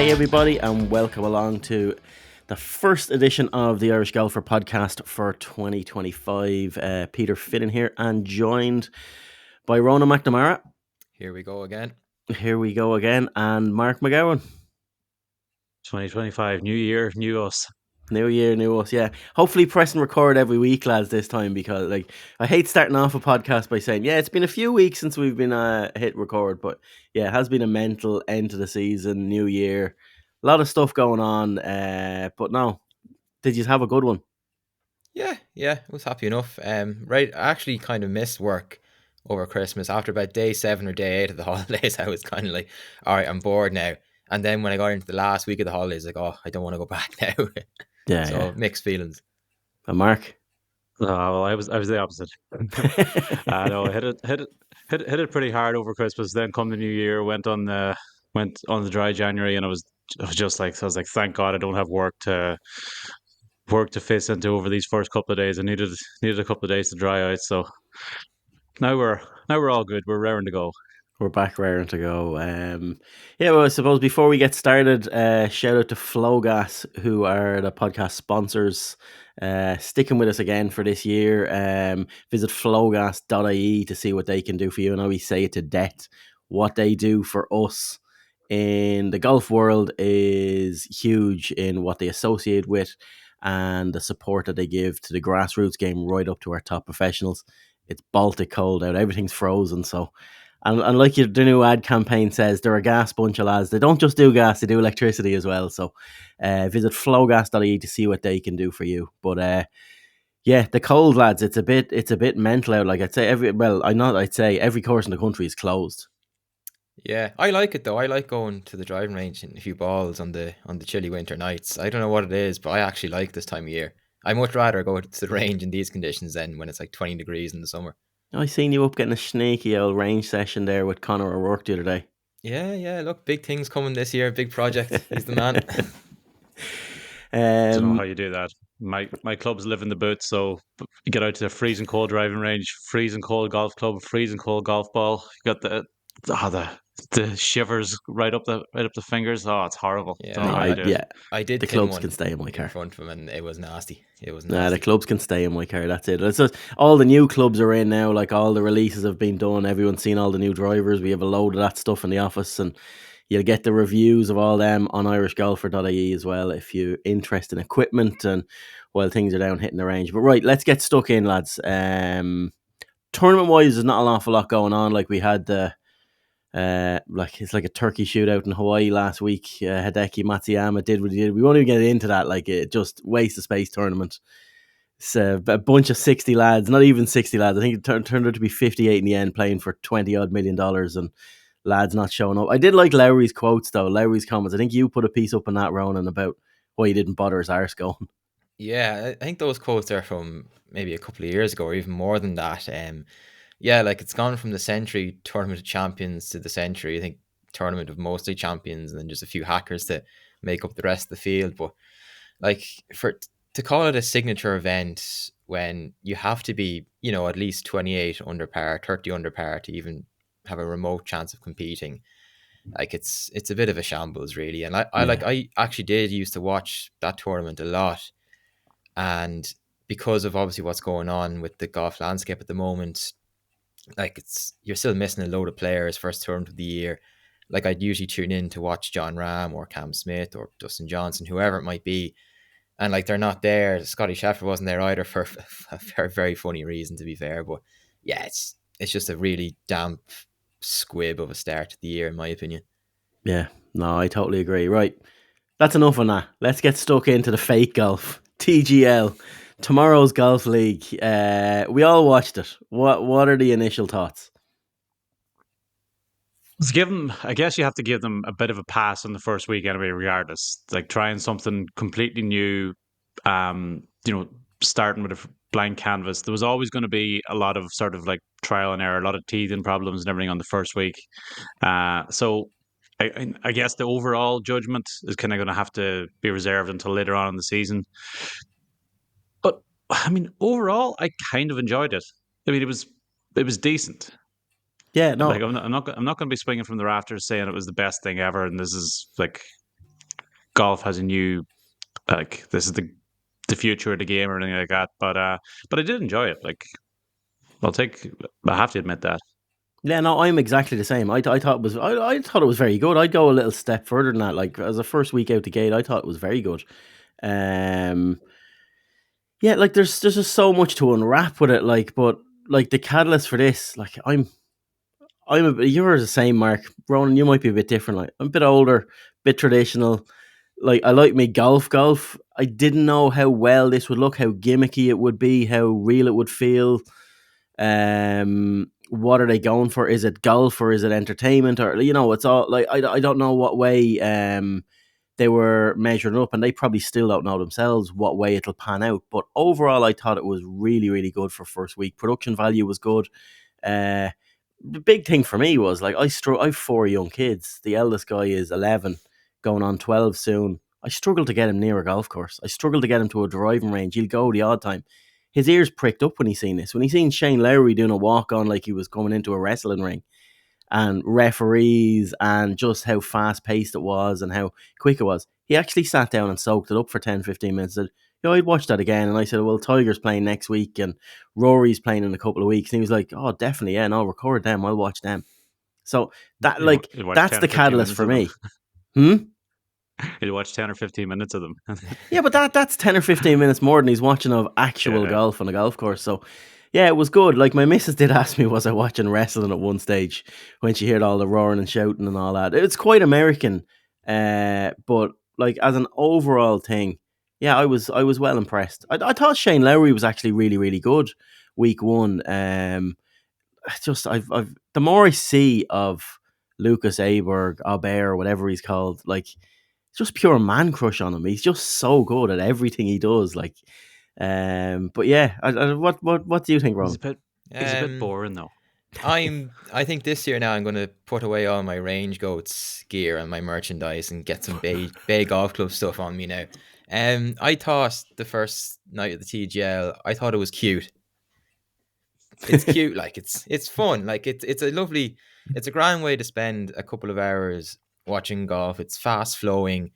Hey everybody, and welcome along to the first edition of the Irish Golfer podcast for 2025. Peter Fitton here, and joined by Ronan McNamara. Here we go again. And Mark McGowan. 2025, new year, new us. New year, new us, yeah. Hopefully press and record every week, lads, this time, because I hate starting off a podcast by saying, yeah, it's been a few weeks since we've been hit record, but yeah, it has been a mental end to the season, new year, a lot of stuff going on, but no, did you have a good one? Yeah, I was happy enough. Right, I actually kind of missed work over Christmas. After about day 7 or day 8 of the holidays, I was kind of like, all right, I'm bored now. And then when I got into the last week of the holidays, like, oh, I don't want to go back now. Yeah, so mixed feelings. And Mark? Well, I was the opposite. No, I hit it pretty hard over Christmas. Then come the new year, went on the dry January, and I was like, thank God I don't have work to face into over these first couple of days. I needed a couple of days to dry out. So now we're all good. We're raring to go. We're back raring to go. Well, I suppose before we get started, shout out to Flowgas, who are the podcast sponsors, sticking with us again for this year. Visit flowgas.ie to see what they can do for you. And I always say it to death, what they do for us in the golf world is huge in what they associate with and the support that they give to the grassroots game right up to our top professionals. It's Baltic cold out. Everything's frozen, so... And like the new ad campaign says, they're a gas bunch of lads. They don't just do gas, they do electricity as well. So visit flowgas.ie to see what they can do for you. But the cold, lads, it's a bit mental out. Like I'd say every course in the country is closed. Yeah, I like it though. I like going to the driving range and a few balls on the chilly winter nights. I don't know what it is, but I actually like this time of year. I much rather go to the range in these conditions than when it's like 20 degrees in the summer. I seen you up getting a sneaky old range session there with Connor O'Rourke the other day. Yeah. Look, big things coming this year. Big project. He's the man. I don't know how you do that. My clubs live in the boot, so you get out to a freezing cold driving range, freezing cold golf club, freezing cold golf ball. You got the shivers right up the fingers. Oh, it's horrible. Yeah, I did. The clubs can stay in my car in front of him, and it was nasty. The clubs can stay in my car. That's it. It's just, all the new clubs are in now. Like, all the releases have been done. Everyone's seen all the new drivers. We have a load of that stuff in the office, and you'll get the reviews of all them on irishgolfer.ie as well if you're interested in equipment and while things are down hitting the range. But right, let's get stuck in, lads. Tournament wise, there's not an awful lot going on. Like, we had the it's like a turkey shootout in Hawaii last week. Hideki Matsuyama did what he did. We won't even get into that. Like, it just waste of space tournament. It's a bunch of 60 lads, not even 60 lads. I think it turned out to be 58 in the end, playing for $20 odd million, and lads not showing up. I did like Lowry's quotes though. Lowry's comments. I think you put a piece up on that, Ronan, about why he didn't bother his arse going. Yeah, I think those quotes are from maybe a couple of years ago, or even more than that. Yeah, like, it's gone from the Century Tournament of Champions to the Century, I think, Tournament of Mostly Champions, and then just a few hackers to make up the rest of the field. But like, to call it a signature event when you have to be, at least 28 under par, 30 under par to even have a remote chance of competing, like, it's a bit of a shambles, really. And I actually did used to watch that tournament a lot, and because of obviously what's going on with the golf landscape at the moment, like, you're still missing a load of players first tournament of the year. Like, I'd usually tune in to watch John Rahm or Cam Smith or Dustin Johnson, whoever it might be, and like, they're not there. Scotty Scheffler wasn't there either, for a very, very funny reason, to be fair. But yeah, it's just a really damp squib of a start to the year, in my opinion. Yeah, no, I totally agree. Right, that's enough on that. Let's get stuck into the fake golf. TGL, tomorrow's golf league. We all watched it. What are the initial thoughts? I guess you have to give them a bit of a pass on the first week anyway, regardless. Like, trying something completely new, starting with a blank canvas. There was always going to be a lot of sort of like trial and error, a lot of teething problems and everything on the first week. So I guess the overall judgment is kind of going to have to be reserved until later on in the season. But I mean, overall, I kind of enjoyed it. I mean, it was decent. Yeah, no, like, I'm not going to be swinging from the rafters saying it was the best thing ever, and this is like golf has a new, like, this is the future of the game or anything like that. But I did enjoy it. Like, I have to admit that. Yeah, no, I'm exactly the same. I thought it was I thought it was very good. I'd go a little step further than that. Like as a first week out the gate, I thought it was very good. Yeah, like there's just so much to unwrap with it. Like, but like the catalyst for this, like you're the same, Mark. Ronan, you might be a bit different. Like I'm a bit older, bit traditional. Like I like me golf. I didn't know how well this would look, how gimmicky it would be, how real it would feel. What are they going for? Is it golf or is it entertainment? Or it's all like I don't know what way they were measuring up, and they probably still don't know themselves what way it'll pan out. But overall, I thought it was really, really good for first week. Production value was good. Uh, the big thing for me was like I have 4 young kids. The eldest guy is 11, going on 12 soon. I struggle to get him near a golf course. I struggle to get him to a driving range. He'll go the odd time. His ears pricked up when he seen this. When he seen Shane Lowry doing a walk on like he was coming into a wrestling ring, and referees, and just how fast paced it was and how quick it was, he actually sat down and soaked it up for 10, 15 minutes. Said, I'd watch that again. And I said, well, Tiger's playing next week and Rory's playing in a couple of weeks. And he was like, oh, definitely, yeah, no, record them. I'll watch them. So that, that's the catalyst for me. He'll watch 10 or 15 minutes of them. Yeah, but that's 10 or 15 minutes more than he's watching of actual golf on a golf course. So, yeah, it was good. Like, my missus did ask me, was I watching wrestling at one stage when she heard all the roaring and shouting and all that. It's quite American. But, like, as an overall thing, yeah, I was well impressed. I thought Shane Lowry was actually really, really good week one. I've the more I see of Lucas Aberg, Aubert, whatever he's called, like, just pure man crush on him. He's just so good at everything he does. Like, but yeah, what do you think, Ron? He's a bit boring though. I think this year now I'm going to put away all my Range Goats gear and my merchandise and get some Bay Golf Club stuff on me now. I thought the first night of the TGL, I thought it was cute. It's cute, like it's fun, like it's a grand way to spend a couple of hours watching golf. It's fast flowing,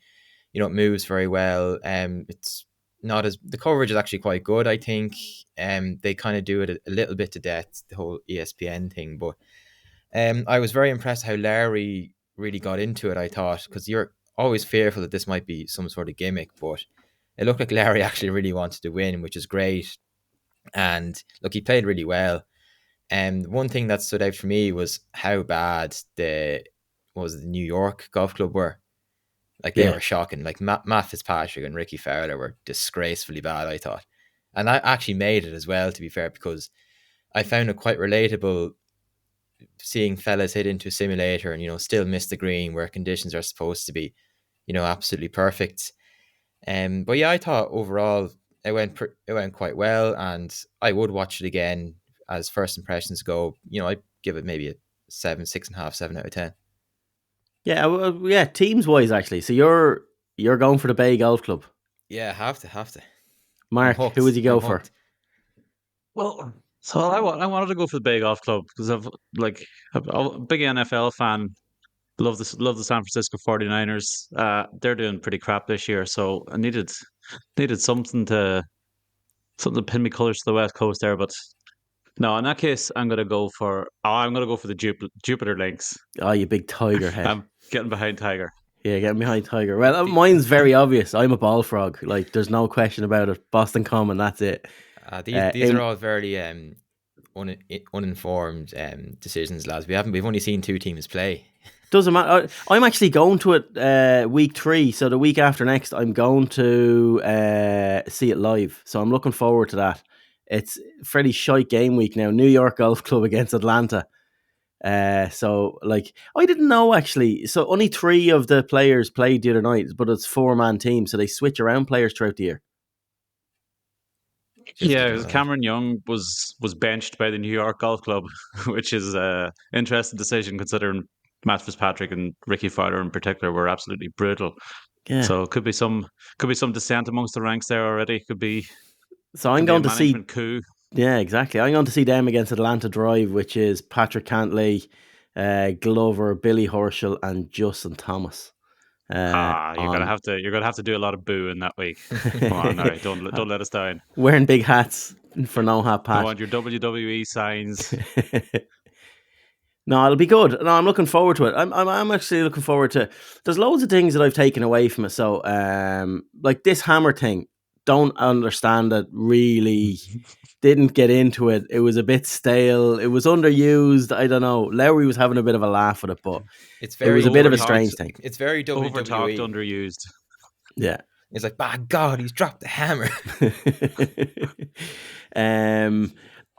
it moves very well. It's not as the coverage is actually quite good, I think. They kind of do it a little bit to death, the whole ESPN thing, but I was very impressed how Larry really got into it. I thought, because you're always fearful that this might be some sort of gimmick, but it looked like Larry actually really wanted to win, which is great. And look, he played really well. And one thing that stood out for me was how bad the New York Golf Club were. Like, they were shocking. Like, Matt Fitzpatrick and Ricky Fowler were disgracefully bad, I thought. And I actually made it as well, to be fair, because I found it quite relatable seeing fellas hit into a simulator and, still miss the green where conditions are supposed to be, absolutely perfect. But yeah, I thought overall it went quite well, and I would watch it again as first impressions go. I'd give it maybe a 7, 6.5, 7 out of 10. Yeah, well, yeah, teams wise actually. So you're going for the Bay Golf Club. Yeah, have to. Mark, who would you go for? Well, so I wanted to go for the Bay Golf Club because I'm a big NFL fan. Love the San Francisco 49ers. They're doing pretty crap this year, so I needed something to pin me colours to the West Coast there. But no, in that case, I'm gonna go for the Jupiter Lynx. Oh, you big Tiger head! I'm getting behind Tiger. Yeah, getting behind Tiger. Well, mine's very obvious. I'm a ball frog. Like, there's no question about it. Boston Common, that's it. These are all very uninformed decisions, lads. We've only seen 2 teams play. Doesn't matter. I'm actually going to it week 3, so the week after next, I'm going to see it live. So I'm looking forward to that. It's fairly shite game week now. New York Golf Club against Atlanta. So like, I didn't know actually. So only 3 of the players played the other night, but it's 4-man team, so they switch around players throughout the year. Yeah, Cameron Young was benched by the New York Golf Club, which is an interesting decision considering Matt Fitzpatrick and Ricky Fowler in particular were absolutely brutal. Yeah. So could be some dissent amongst the ranks there already. Could be. So I'm going to see. Coup. Yeah, exactly. I'm going to see them against Atlanta Drive, which is Patrick Cantley, Glover, Billy Horschel, and Justin Thomas. You're gonna have to do a lot of booing that week. Come on, all right, don't let us down. Wearing big hats for no hat Pat. I want your WWE signs. No, it'll be good. No, I'm looking forward to it. I'm actually looking forward to. There's loads of things that I've taken away from it. So, like this hammer thing, don't understand it. Really, didn't get into it. It was a bit stale. It was underused. I don't know. Lowry was having a bit of a laugh at it, but it was a bit of a strange thing. It's very WWE. Overtalked, underused. Yeah. It's like, by God, he's dropped the hammer.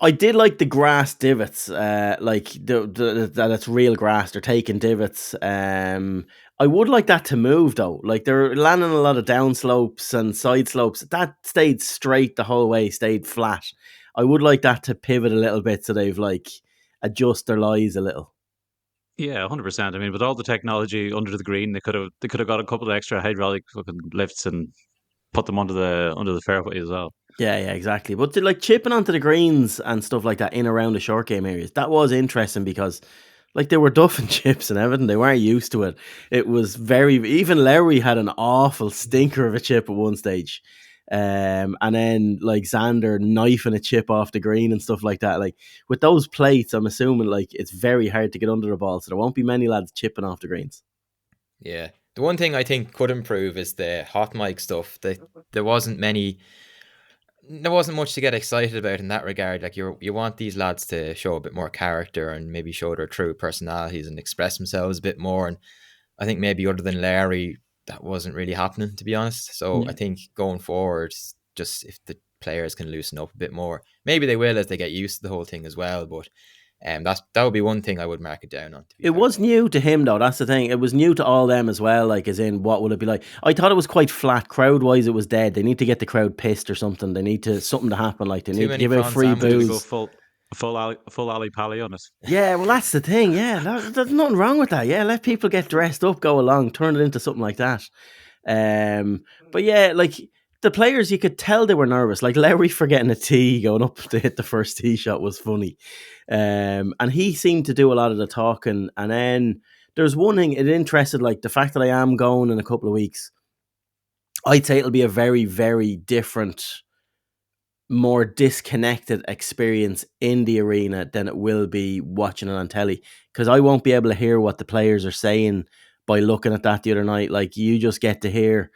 I did like the grass divots, like that it's real grass. They're taking divots. I would like that to move though. Like they're landing a lot of down slopes and side slopes. That stayed straight the whole way, stayed flat. I would like that to pivot a little bit so they've like adjust their lies a little. Yeah, 100%. I mean, with all the technology under the green, they could have got a couple of extra hydraulic fucking lifts and put them under the fairway as well. Yeah, exactly. But like chipping onto the greens and stuff like that in around the short game areas, that was interesting because like they were duffing chips and everything. They weren't used to it. It was even Lowry had an awful stinker of a chip at one stage. And then like Xander knifing a chip off the green and stuff like that. Like with those plates, I'm assuming like it's very hard to get under the ball, so there won't be many lads chipping off the greens. Yeah. The one thing I think could improve is the hot mic stuff. There wasn't much to get excited about in that regard. Like you want these lads to show a bit more character and maybe show their true personalities and express themselves a bit more. And I think maybe other than Larry, that wasn't really happening, to be honest. So I think going forward, just if the players can loosen up a bit more, maybe they will as they get used to the whole thing as well. But that would be one thing I would mark it down on. It was new to him though. That's the thing. It was new to all them as well. Like, as in, what would it be like? I thought it was quite flat. Crowd wise, it was dead. They need to get the crowd pissed or something. They need something to happen. Like they need to give out free booze. Go full Ali Pally on it. Yeah, well, that's the thing. Yeah, there's nothing wrong with that. Yeah, let people get dressed up, go along, turn it into something like that. But yeah, like the players, you could tell they were nervous. Like Lowry forgetting a tee going up to hit the first tee shot was funny. And he seemed to do a lot of the talking. And then there's one thing, it interested, like the fact that I am going in a couple of weeks. I'd say it'll be a very, very different, more disconnected experience in the arena than it will be watching it on telly. Because I won't be able to hear what the players are saying by looking at that the other night. Like you just get to hear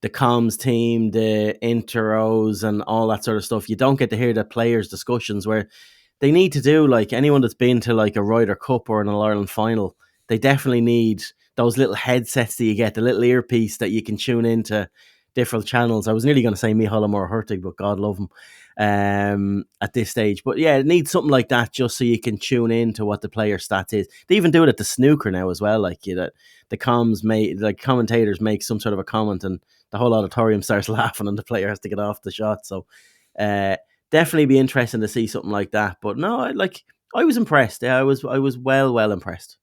the comms team, the intros and all that sort of stuff. You don't get to hear the players' discussions where they need to do, like anyone that's been to like a Ryder Cup or an All-Ireland final, they definitely need those little headsets that you get, the little earpiece that you can tune into different channels. I was nearly going to say Micheál Moore Hurtig, but God love him at this stage. But yeah, it needs something like that just so you can tune into what the player stats is. They even do it at the snooker now as well. Like the commentators make some sort of a comment and the whole auditorium starts laughing and the player has to get off the shot. So definitely be interesting to see something like that. But no, I was impressed. Yeah, I was well impressed.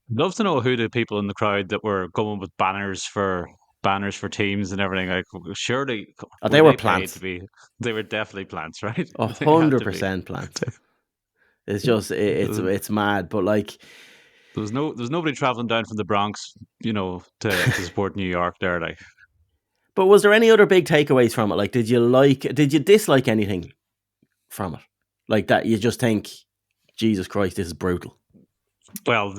I'd love to know who the people in the crowd that were going with banners for teams and everything. Like, surely they were plants. They were definitely plants, right? 100% plants. It's just it's mad, but like there's nobody traveling down from the Bronx, to support New York there, like. But was there any other big takeaways from it? Like, did you dislike anything from it? Like that you just think, Jesus Christ, this is brutal. Well,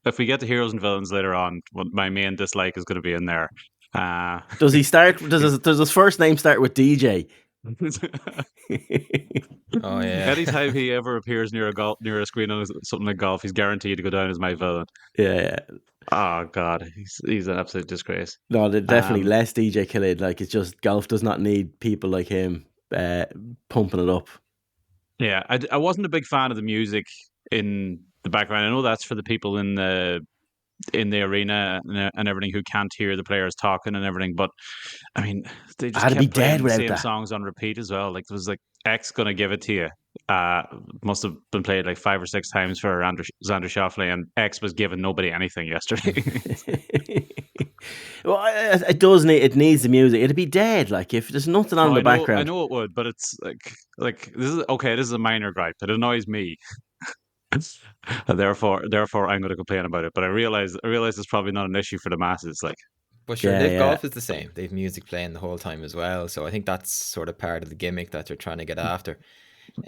if we get to heroes and villains later on, my main dislike is going to be in there. Does he start? Does his first name start with DJ? Oh yeah. Anytime he ever appears near a screen on something like golf, he's guaranteed to go down as my villain. Yeah. Oh God, he's an absolute disgrace. No, definitely less DJ Khaled. Like, it's just golf does not need people like him pumping it up. Yeah, I wasn't a big fan of the music in the background. I know that's for the people in the arena and everything who can't hear the players talking and everything, but I mean, they just kept playing the same songs on repeat as well. Like, it was like X Gonna Give It To You must have been played like 5 or 6 times for Xander Schauffele, and X was giving nobody anything yesterday. Well, it needs the music. It'd be dead like if there's nothing on the background. I know it would, but it's like this is okay. This is a minor gripe. It annoys me. And therefore, I'm going to complain about it. But I realize it's probably not an issue for the masses. Like, But sure, Yeah, LIV yeah. Golf is the same. They've music playing the whole time as well. So I think that's sort of part of the gimmick that they're trying to get after.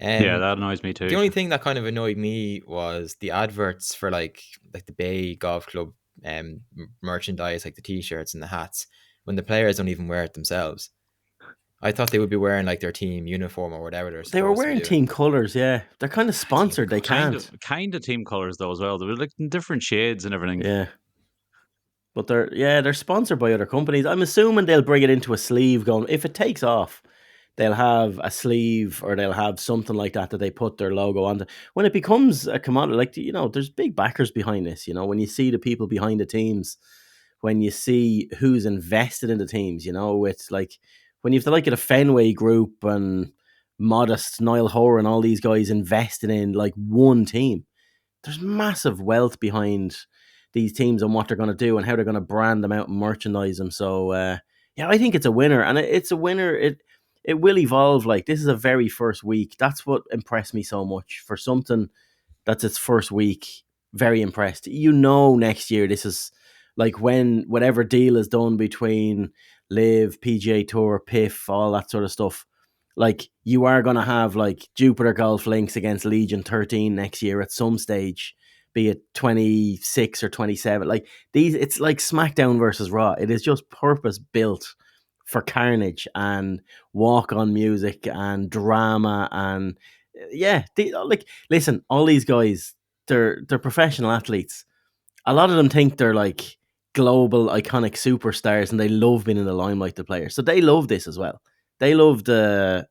yeah, Um, that annoys me the too. only thing that kind of annoyed me was the adverts for like the Bay Golf Club merchandise, like the t-shirts and the hats, when the players don't even wear it themselves. I thought they would be wearing like their team uniform or whatever they're They were supposed to be wearing doing. team colours, yeah. They're kind of Team sponsored. They colours. can't. Kind of team colors though as well. They were like in different shades and everything. Yeah. But they're sponsored by other companies. I'm assuming they'll bring it into a sleeve going, if it takes off, they'll have a sleeve or they'll have something like that they put their logo on. When it becomes a commodity, like, there's big backers behind this, when you see the people behind the teams, when you see who's invested in the teams, it's like when you have the like of the Fenway Group and Modest, Niall Horan, and all these guys invested in like one team. There's massive wealth behind these teams and what they're going to do and how they're going to brand them out and merchandise them. So yeah, I think it's a winner, and it's a winner. It will evolve. Like, this is a very first week. That's what impressed me so much for something that's its first week. Very impressed. Next year this is like when whatever deal is done between Live, PGA Tour, PIF, all that sort of stuff. Like, you are going to have like Jupiter Golf Links against Legion 13 next year at some stage, be it 26 or 27. Like, it's like SmackDown versus Raw. It is just purpose built for carnage and walk on music and drama and yeah, listen, all these guys, they're professional athletes. A lot of them think they're like global iconic superstars and they love being in the limelight, the players. So they love this as well. They love the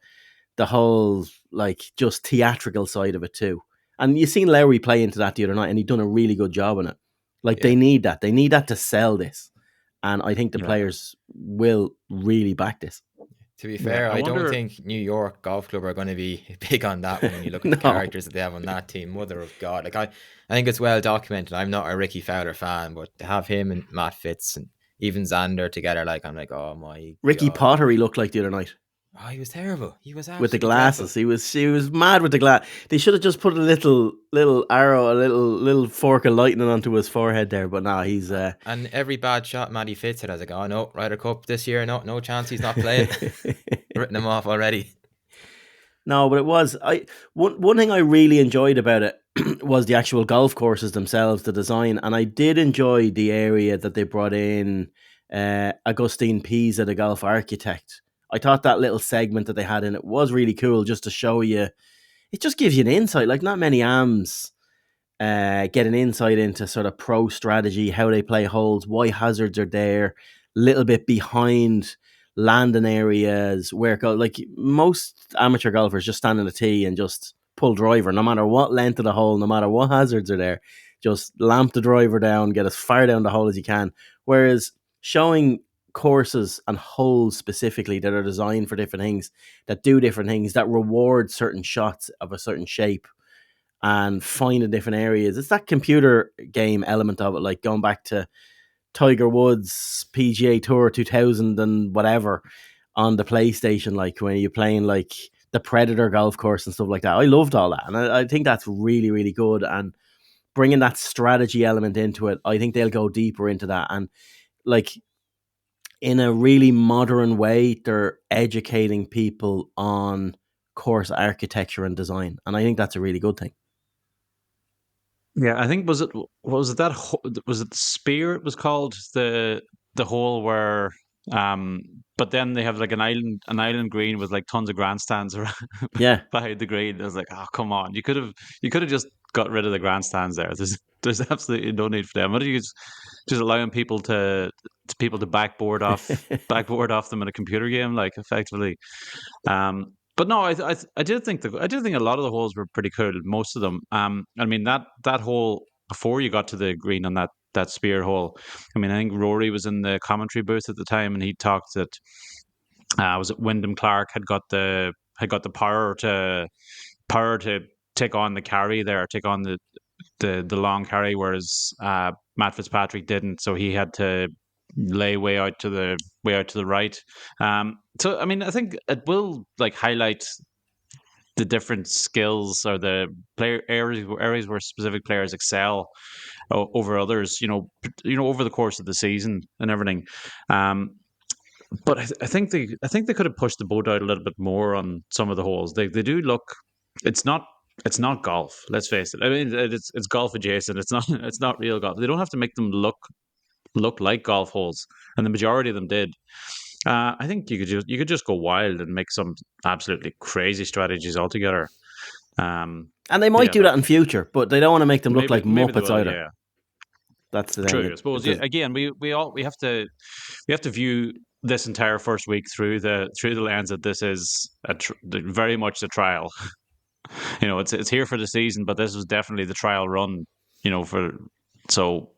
whole like just theatrical side of it too. And you seen Lowry play into that the other night and he done a really good job in it. Like, Yeah. they need that. They need that to sell this. And I think the Yeah. players will really back this. To be fair, I I don't wonder- think New York Golf Club are going to be big on that one when you look at the No. characters that they have on that team. Mother of God. Like, I think it's well documented. I'm not a Ricky Fowler fan, but to have him and Matt Fitz and even Xander together, like, I'm like, oh my Ricky God. Potter, he looked like the other night. Oh, he was terrible. He was With the absolutely glasses. dreadful. He was mad with the glass. They should have just put a little arrow, a little fork of lightning onto his forehead there, but no, he's And every bad shot Matty Fitz had, I was like, oh no, Ryder Cup this year, no chance he's not playing. Written him off already. No, but it was one thing I really enjoyed about it was the actual golf courses themselves, the design, and I did enjoy the area that they brought in Augustine Pisa, the golf architect. I thought that little segment that they had in it was really cool, just to show you. It just gives you an insight. Like, not many AMs get an insight into sort of pro strategy, how they play holes, why hazards are there, little bit behind landing areas where like most amateur golfers just stand in the tee and just pull driver, no matter what length of the hole, no matter what hazards are there, just lamp the driver down, get as far down the hole as you can. Whereas showing courses and holes specifically that are designed for different things, that do different things, that reward certain shots of a certain shape and finding different areas. It's that computer game element of it, like going back to Tiger Woods PGA Tour 2000 and whatever on the PlayStation, like when you're playing like the Predator golf course and stuff like that. I loved all that, and I think that's really, really good. And bringing that strategy element into it, I think they'll go deeper into that. And like, in a really modern way, they're educating people on course architecture and design, and I think that's a really good thing. Yeah, I think was it that was it the Spear? It was called the hole where but then they have like an island green with like tons of grandstands around Yeah. behind the green. I was like, oh come on, you could have just got rid of the grandstands there. There's absolutely no need for them. Why don't you just allowing people to backboard off them in a computer game, like, effectively. But no, I did think a lot of the holes were pretty cool. Most of them. I mean that hole before you got to the green on that Spear hole. I mean, I think Rory was in the commentary booth at the time, and he talked that was it Wyndham Clark had got the power to take on the carry there, take on the long carry, whereas Matt Fitzpatrick didn't, so he had to lay way out to the right. So I mean, I think it will like highlight the different skills or the player areas where specific players excel over others, over the course of the season and everything. But I think they could have pushed the boat out a little bit more on some of the holes. They do look. It's not golf. Let's face it. I mean, it's golf adjacent. It's not it's not real golf. They don't have to make them look like golf holes, and the majority of them did. I think you could just go wild and make some absolutely crazy strategies altogether. And they might do that in future, but they don't want to make them look like Muppets either. Yeah. That's the thing. True. I suppose. Again, we have to view this entire first week through the lens that this is very much a trial. It's here for the season, but this was definitely the trial run. So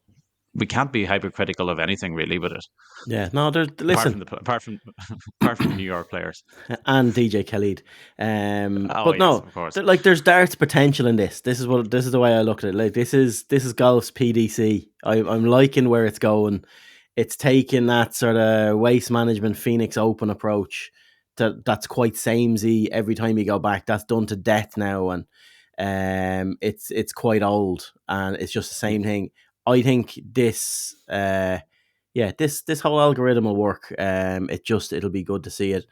we can't be hypercritical of anything really with it. Yeah, no. Listen, apart from the New York players and DJ Khalid, but yes, no, of course. There's darts potential in this. This is the way I look at it. Like this is golf's PDC. I'm liking where it's going. It's taking that sort of waste management Phoenix Open approach that's quite samey every time you go back. That's done to death now, and it's quite old, and it's just the same thing. I think this this whole algorithm will work. It'll be good to see it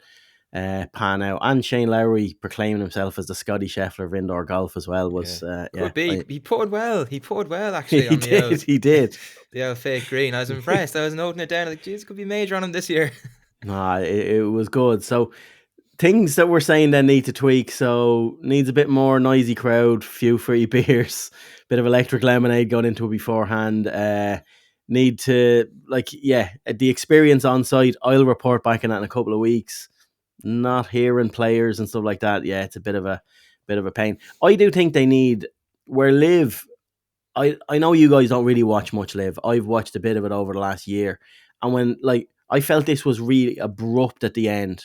pan out. And Shane Lowry proclaiming himself as the Scotty Scheffler of indoor golf as well was could be. He putted well. He putted well actually. He did. The old fake green. I was impressed. I was noting it down. Like, geez, could be major on him this year. Nah, it was good. So things that we're saying then need to tweak. So needs a bit more noisy crowd, few free beers, bit of electric lemonade going into it beforehand. Need to the experience on site. I'll report back on that in a couple of weeks. Not hearing players and stuff like that. Yeah, it's a bit of a pain. I do think they need where LIV. I know you guys don't really watch much LIV. I've watched a bit of it over the last year, and when I felt this was really abrupt at the end.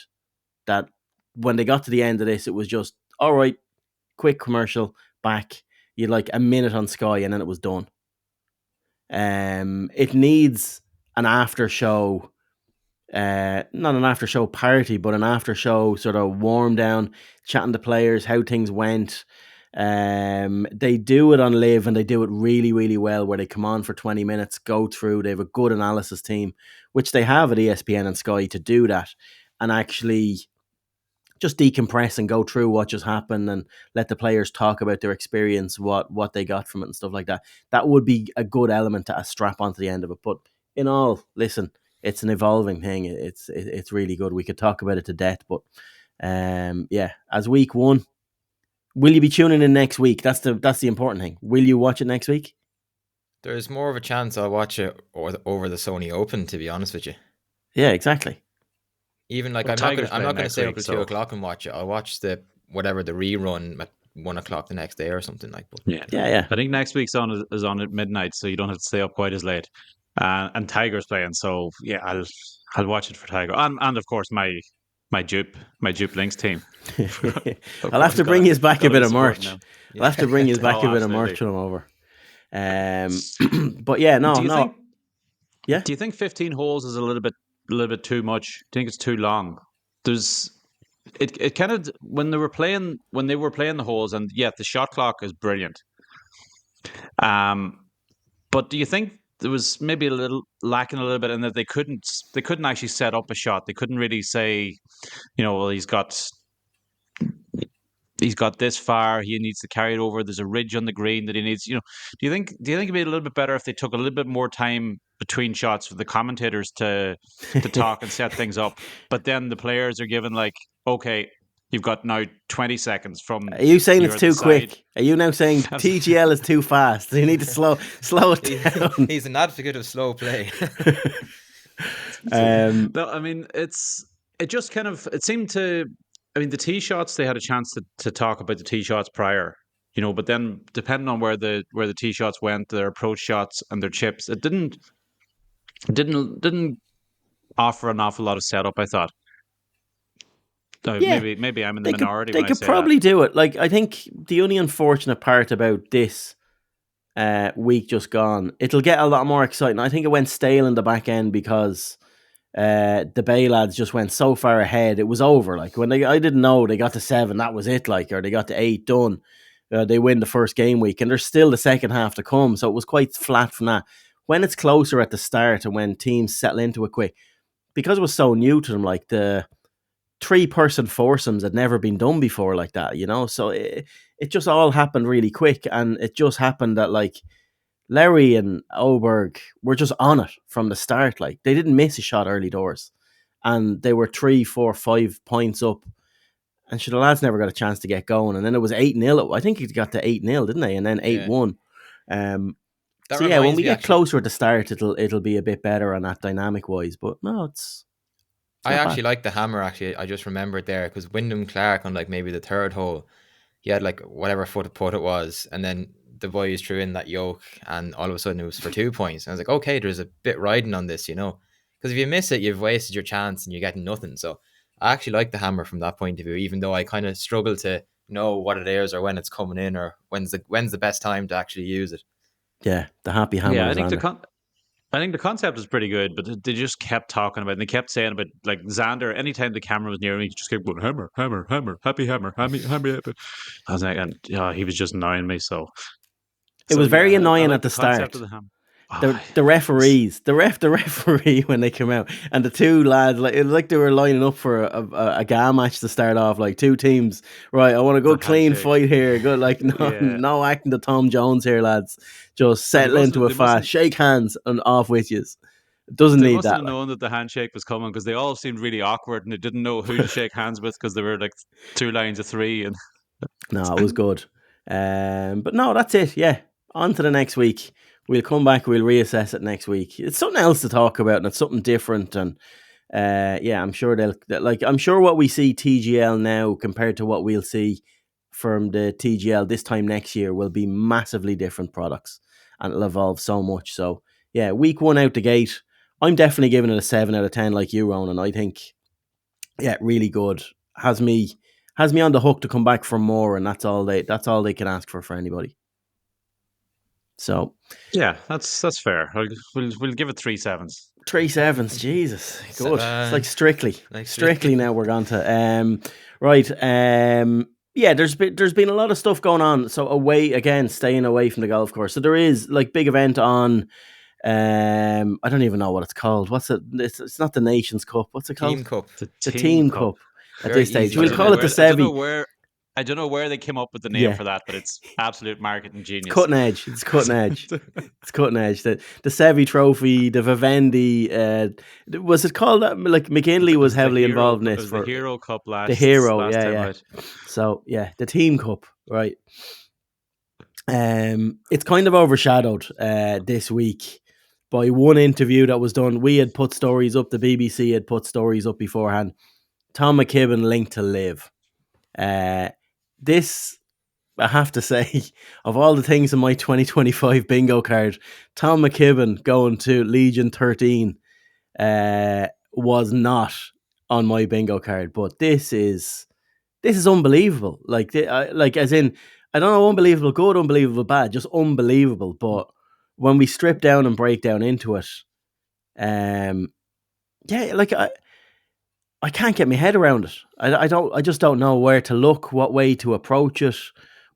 That when they got to the end of this, it was just all right. Quick commercial back. You had like a minute on Sky, and then it was done. It needs an after show. Not an after show party, but an after show sort of warm down, chatting to players, how things went. They do it on LIV and they do it really, really well, where they come on for 20 minutes, go through. They have a good analysis team, which they have at ESPN and Sky to do that, and actually just decompress and go through what just happened and let the players talk about their experience, what they got from it and stuff like that. That would be a good element to strap onto the end of it. But in all, listen, it's an evolving thing. It's really good. We could talk about it to death, but as week one, will you be tuning in next week? That's the important thing. Will you watch it next week? There's more of a chance I'll watch it over the Sony Open, to be honest with you. Yeah, exactly. Even I'm not going to stay up till 2 o'clock and watch it. I'll watch the rerun at 1 o'clock the next day or something like that. Yeah. I think next week's is on at midnight, so you don't have to stay up quite as late. And Tiger's playing, so yeah, I'll watch it for Tiger, and of course my Jupe Links team. I'll have to bring you back a bit of merch. I'll have to bring you back a bit of merch when I'm over. But yeah, no. Yeah. Do you think 15 holes is a little bit too much? Do you think it's too long? It kind of when they were playing the holes, and yeah, the shot clock is brilliant. But do you think there was maybe a little lacking a little bit in that they couldn't actually set up a shot? They couldn't really say, well, he's got this far, he needs to carry it over, there's a ridge on the green that he needs. Do you think it'd be a little bit better if they took a little bit more time between shots for the commentators to talk and set things up, but then the players are given okay, you've got now 20 seconds from. Are you saying it's too quick? Are you now saying TGL is too fast? You need to slow it down. He's an advocate of slow play. No, I mean it seemed to. I mean, the tee shots, they had a chance to talk about the tee shots prior, but then depending on where the tee shots went, their approach shots and their chips, it didn't offer an awful lot of setup, I thought. Maybe I'm in the minority. They could probably do it. I think the only unfortunate part about this week just gone, it'll get a lot more exciting. I think it went stale in the back end because the Bay lads just went so far ahead. It was over. Like when I didn't know they got to 7, that was it. Like, or they got to 8, done. They win the first game week, and there's still the second half to come. So it was quite flat from that. When it's closer at the start, and when teams settle into it quick, because it was so new to them, like the 3-person foursomes had never been done before like that, So it just all happened really quick, and it just happened that like Larry and Oberg were just on it from the start. Like they didn't miss a shot early doors, and they were 3, 4, 5 points up. And the lads never got a chance to get going. And then it was 8-0. I think it got to 8-0, didn't they? And then 8-1. So yeah, when we get closer at the start, it'll be a bit better on that dynamic wise. But no, it's I actually like the hammer. Actually, I just remembered there because Wyndham Clark on like maybe the third hole, he had like whatever foot of putt it was, and then the boys threw in that yoke, and all of a sudden it was for 2 points. And I was like, okay, there's a bit riding on this, because if you miss it, you've wasted your chance and you're getting nothing. So I actually like the hammer from that point of view, even though I kind of struggle to know what it is or when it's coming in or when's the best time to actually use it. Yeah, the happy hammer. Yeah, I think the concept was pretty good, but they just kept talking about it. And they kept saying about like Xander. Anytime the camera was near him, he just kept going hammer, hammer, hammer, happy hammer, hammer, hammer. I was like, and he was just annoying me. So it was very annoying at the start. The referees, the referee when they came out, and the two lads, like it was like they were lining up for a GA match to start off, like two teams. Right, I want to go clean fight here. Good, like no acting to Tom Jones here, lads. Just settle into it fast, shake hands, and off with you. It doesn't need that. They must have known that the handshake was coming because they all seemed really awkward and they didn't know who to shake hands with because they were like 2 lines of 3. And no, it was good. But no, that's it. Yeah, on to the next week. We'll come back. We'll reassess it next week. It's something else to talk about, and it's something different. And I'm sure I'm sure what we see TGL now compared to what we'll see from the TGL this time next year will be massively different products, and it'll evolve so much. So yeah, week 1 out the gate, I'm definitely giving it a 7 out of 10, like you, Ronan. I think, really good. Has me on the hook to come back for more, and that's all they can ask for anybody. So yeah, that's fair. We'll give it 3 7s. 3 7s, Jesus, good. It's like strictly. Now we're going to right. Yeah, there's been a lot of stuff going on. So staying away from the golf course. So there is like big event on. I don't even know what it's called. What's it? It's not the Nations Cup. What's it called? Team Cup. The Team Cup. At this stage, we'll call it the Sevi. I don't know where they came up with the name for that, but it's absolute marketing genius. Cutting edge. It's cutting edge. It's cutting edge. The Sevi Trophy, the Vivendi. Was it called that? Like McKinley was heavily involved in this. The Hero Cup last. The Hero, last time, right? So the Team Cup, right? It's kind of overshadowed this week by one interview that was done. We had put stories up. The BBC had put stories up beforehand. Tom McKibbin linked to LIV. This, I have to say, of all the things in my 2025 bingo card, Tom McKibbin going to Legion 13 was not on my bingo card. But this is unbelievable. As in, I don't know, unbelievable good, unbelievable bad, just unbelievable. But when we strip down and break down into it, I can't get my head around it. I just don't know where to look, what way to approach it,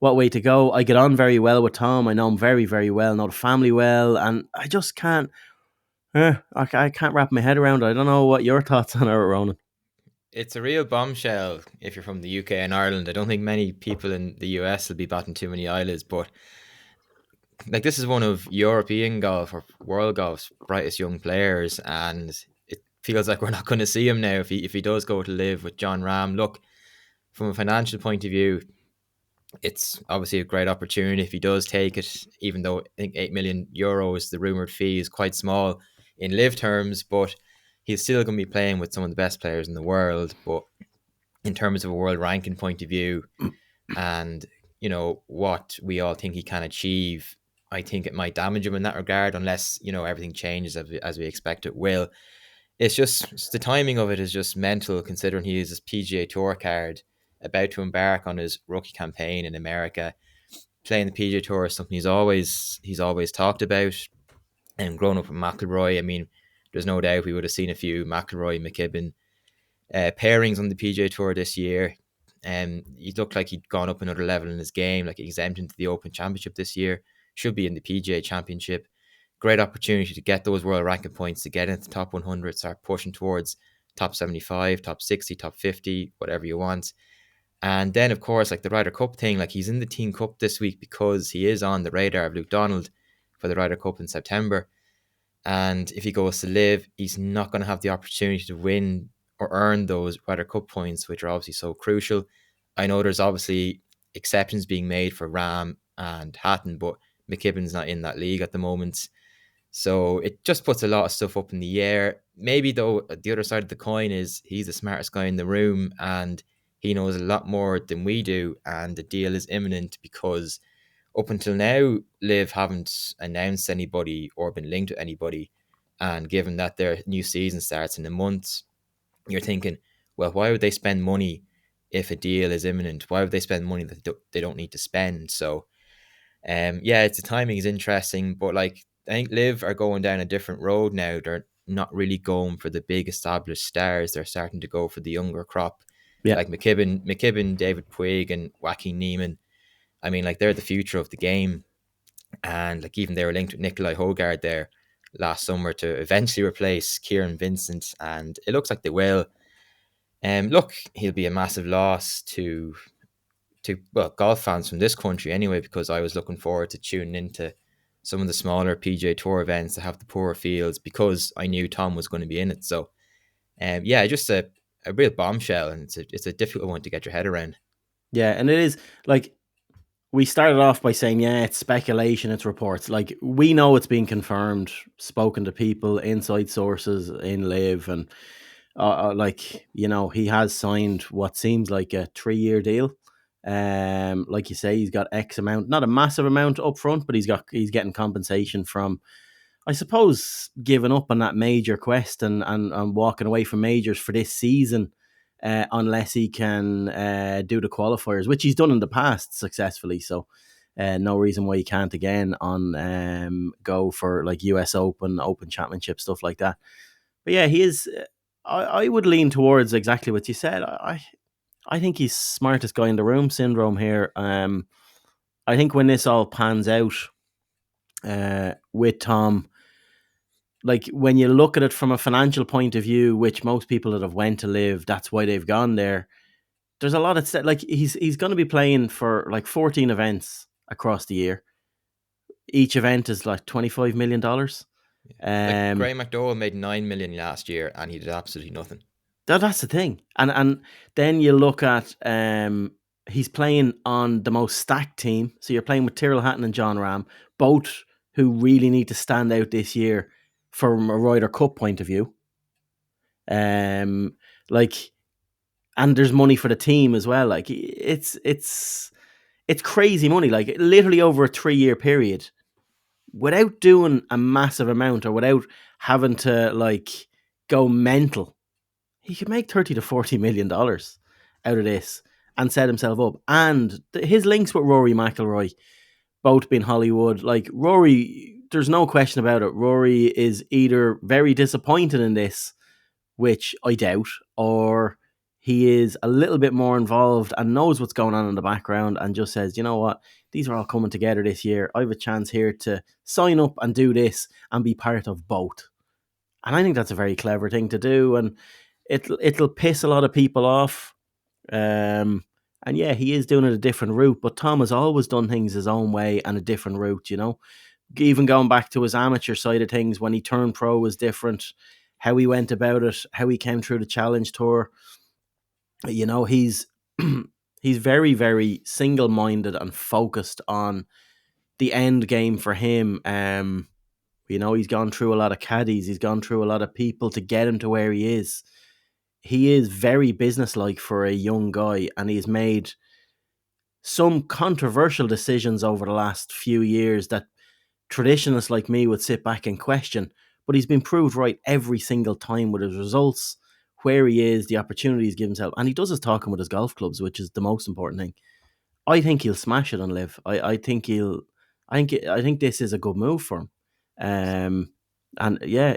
what way to go. I get on very well with Tom. I know him very, very well, know the family well, and I just can't. I can't wrap my head around it. I don't know what your thoughts on it, Ronan. It's a real bombshell if you're from the UK and Ireland. I don't think many people in the US will be batting too many eyelids, but like this is one of European golf or world golf's brightest young players, and feels like we're not going to see him now if he does go to LIV with Jon Rahm. Look, from a financial point of view, it's obviously a great opportunity if he does take it, even though I think €8 million, the rumoured fee, is quite small in LIV terms, but he's still going to be playing with some of the best players in the world. But in terms of a world ranking point of view and, what we all think he can achieve, I think it might damage him in that regard unless, everything changes as we expect it will. It's just the timing of it is just mental, considering he uses PGA Tour card, about to embark on his rookie campaign in America. Playing the PGA Tour is something he's always talked about, and growing up with McIlroy. I mean, there's no doubt we would have seen a few McIlroy, McKibbin pairings on the PGA Tour this year. He looked like he'd gone up another level in his game, like exempt into the Open Championship this year. Should be in the PGA Championship. Great opportunity to get those world ranking points, to get into the top 100, start pushing towards top 75, top 60, top 50, whatever you want. And then, of course, like the Ryder Cup thing, like he's in the Team Cup this week because he is on the radar of Luke Donald for the Ryder Cup in September. And if he goes to LIV, he's not going to have the opportunity to win or earn those Ryder Cup points, which are obviously so crucial. I know there's obviously exceptions being made for Rahm and Hatton, but McKibbin's not in that league at the moment. So it just puts a lot of stuff up in the air. Maybe, though, the other side of the coin is he's the smartest guy in the room and he knows a lot more than we do. And the deal is imminent because up until now, LIV haven't announced anybody or been linked to anybody. And given that their new season starts in a month, you're thinking, well, why would they spend money if a deal is imminent? Why would they spend money that they don't need to spend? So, the timing is interesting, but like I think LIV are going down a different road now. They're not really going for the big established stars. They're starting to go for the younger crop, like McKibbin, David Puig, and Joaquin Niemann. I mean, like they're the future of the game, and like even they were linked with Nikolai Hogard there last summer to eventually replace Kieran Vincent, and it looks like they will. Look, he'll be a massive loss to golf fans from this country anyway, because I was looking forward to tuning into some of the smaller PGA Tour events that have the poorer fields because I knew Tom was going to be in it. So, just a real bombshell, and it's a difficult one to get your head around. Yeah, and it is like we started off by saying, yeah, it's speculation, it's reports. Like we know it's been confirmed, spoken to people, inside sources in LIV, and he has signed what seems like a 3-year deal. Like you say, he's got X amount, not a massive amount up front, but he's getting compensation from, I suppose, giving up on that major quest and walking away from majors for this season, unless he can do the qualifiers, which he's done in the past successfully. So no reason why he can't again on go for like US Open Championship, stuff like that. But yeah, he is. I would lean towards exactly what you said. I think he's smartest guy in the room syndrome here. I think when this all pans out with Tom, like when you look at it from a financial point of view, which most people that have went to LIV, that's why they've gone there. There's a lot of like he's going to be playing for like 14 events across the year. Each event is like $25 million. Like Graham McDowell made $9 million last year, and he did absolutely nothing. That's the thing, and then you look at he's playing on the most stacked team. So you're playing with Tyrrell Hatton and John Rahm, both who really need to stand out this year from a Ryder Cup point of view. And there's money for the team as well. Like it's crazy money. Like literally over a 3-year period, without doing a massive amount or without having to like go mental, he could make $30 to $40 million out of this and set himself up. And his links with Rory McIlroy, both being Hollywood, like Rory, there's no question about it. Rory is either very disappointed in this, which I doubt, or he is a little bit more involved and knows what's going on in the background and just says, you know what, these are all coming together this year. I have a chance here to sign up and do this and be part of both. And I think that's a very clever thing to do, and it'll piss a lot of people off. And yeah, he is doing it a different route, but Tom has always done things his own way and a different route, you know. Even going back to his amateur side of things, when he turned pro was different. How he went about it, how he came through the Challenge Tour. You know, he's very, very single-minded and focused on the end game for him. You know, he's gone through a lot of caddies. He's gone through a lot of people to get him to where he is. He is very businesslike for a young guy, and he's made some controversial decisions over the last few years that traditionalists like me would sit back and question. But he's been proved right every single time with his results, where he is, the opportunities give himself, and he does his talking with his golf clubs, which is the most important thing. I think he'll smash it on LIV. I think this is a good move for him. And yeah,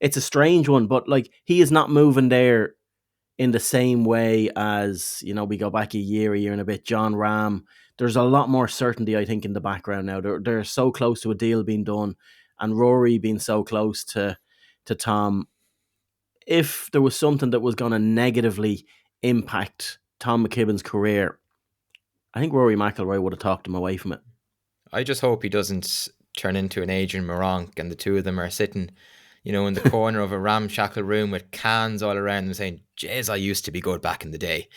it's a strange one, but like he is not moving there in the same way as, you know, we go back a year and a bit, John Rahm. There's a lot more certainty, I think, in the background now. They're so close to a deal being done, and Rory being so close to Tom. If there was something that was going to negatively impact Tom McKibbin's career, I think Rory McIlroy would have talked him away from it. I just hope he doesn't turn into an Adrian Moronk and the two of them are sitting, you know, in the corner of a ramshackle room with cans all around them saying, "Jeez, I used to be good back in the day."